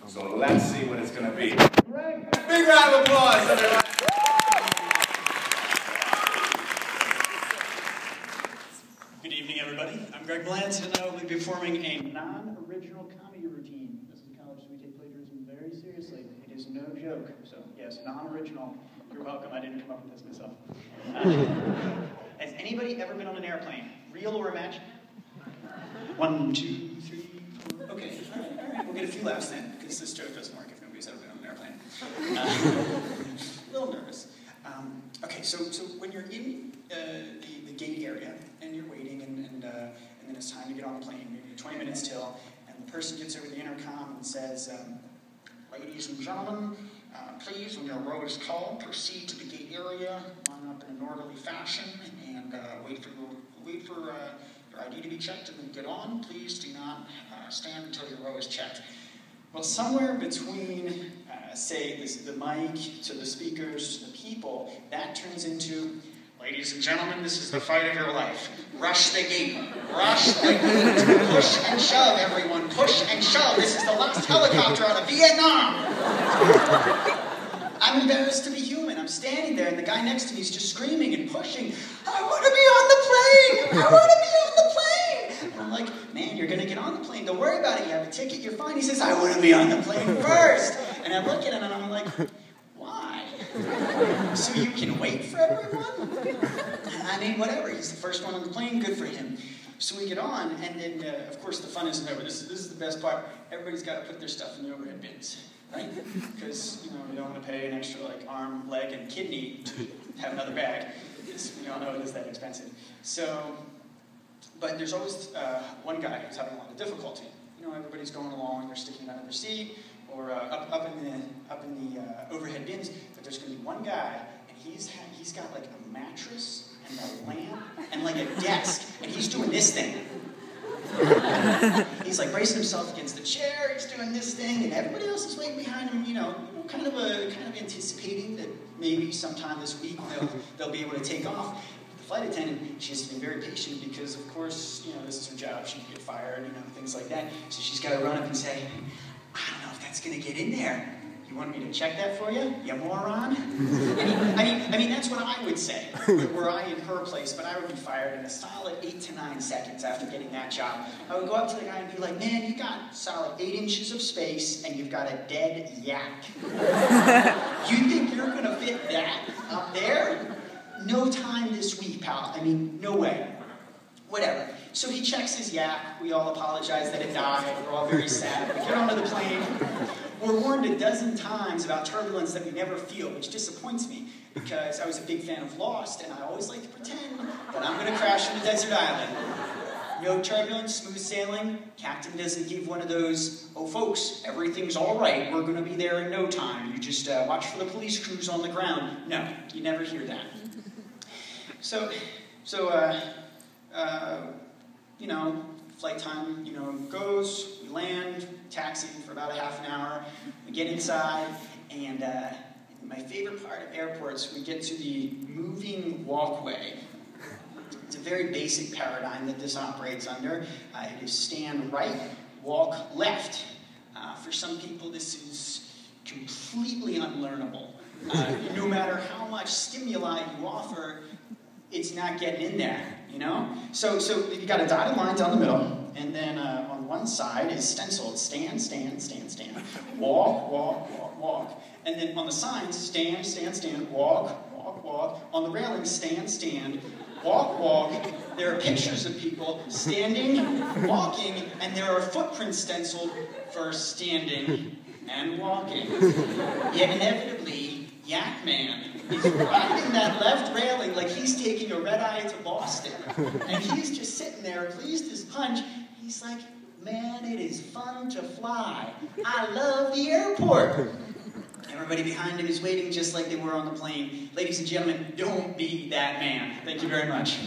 So let's see what it's going to be. Big round of applause, everyone. Good evening, everybody. I'm Greg Blanton, and I will be performing a non-original comedy routine. This is college, so we take plagiarism very seriously. It is no joke. So, yes, non-original. You're welcome. I didn't come up with this myself. Has anybody ever been on an airplane? Real or imagined? 1, 2, 3, 4. Okay, all right. We'll get a few laughs then, because this joke doesn't work if nobody's ever been on an airplane. A little nervous. Okay, so when you're in the gate area and you're waiting, and then it's time to get on the plane, maybe 20 minutes till, and the person gets over the intercom and says, "Ladies and gentlemen, please, when your row is called, proceed to the gate area, line up in an orderly fashion, and wait for your ID to be checked, and then get on. Please do not stand until your row is checked." Well, somewhere between, say, the mic to the speakers to the people, that turns into, "Ladies and gentlemen, this is the fight of your life. Rush the gate. Rush the gate. Push and shove, everyone. Push and shove. This is the last helicopter out of Vietnam." I'm embarrassed to be human. I'm standing there, and the guy next to me is just screaming and pushing, "I want to be on the plane! I want to be on the plane!" And I'm like, "Man, you're going to get on the plane. Don't worry about it. You have a ticket. You're fine." He says, "I want to be on the plane first." And I look at him, and I'm like, why? So you can wait for everyone? I mean, whatever. He's the first one on the plane. Good for him. So we get on, and then, of course, the fun isn't over. This is the best part. Everybody's got to put their stuff in the overhead bins, right? Because, you don't want to pay an extra, arm, leg, and kidney to have another bag. Because we all know it is that expensive. So, but there's always one guy who's having a lot of difficulty. Everybody's going along, they're sticking out of their seat, or up in the overhead bins, but there's going to be one guy, and he's got a mattress and a lamp and a desk, and he's doing this thing. He's bracing himself against the chair, he's doing this thing, and everybody else is waiting behind him, kind of anticipating that maybe sometime this week they'll be able to take off. The flight attendant, she has to be very patient because, of course, this is her job. She can get fired, things like that. So she's got to run up and say, "I don't know if that's going to get in there. You want me to check that for you, you moron?" I mean, that's what I would say, were I in her place, but I would be fired in a solid 8 to 9 seconds after getting that job. I would go up to the guy and be like, "Man, you got solid 8 inches of space, and you've got a dead yak. You think you're going to fit that up there? No time this week, pal. I mean, no way." Whatever. So he checks his yak. We all apologize that it died. We're all very sad. We get onto the plane. We're warned a dozen times about turbulence that we never feel, which disappoints me because I was a big fan of Lost, and I always like to pretend that I'm going to crash on a desert island. No turbulence, smooth sailing. Captain doesn't give one of those, "Oh, folks, everything's all right. We're going to be there in no time. You just watch for the police crews on the ground." No, you never hear that. So, flight time, goes, we land, taxi for about a half an hour, we get inside, and my favorite part of airports, we get to the moving walkway. It's a very basic paradigm that this operates under. It is stand right, walk left. For some people, this is completely unlearnable. No matter how much stimuli you offer, it's not getting in there, So you got a dotted line down the middle, and then on one side is stenciled, stand, stand, stand, stand, walk, walk, walk, walk. And then on the signs, stand, stand, stand, walk, walk, walk. On the railings, stand, stand, walk, walk. There are pictures of people standing, walking, and there are footprints stenciled for standing and walking. Yet inevitably, Yak Man is riding that left railing like he's taking a red-eye to Boston. And he's just sitting there, pleased as punch. He's like, "Man, it is fun to fly. I love the airport." Everybody behind him is waiting just like they were on the plane. Ladies and gentlemen, don't be that man. Thank you very much.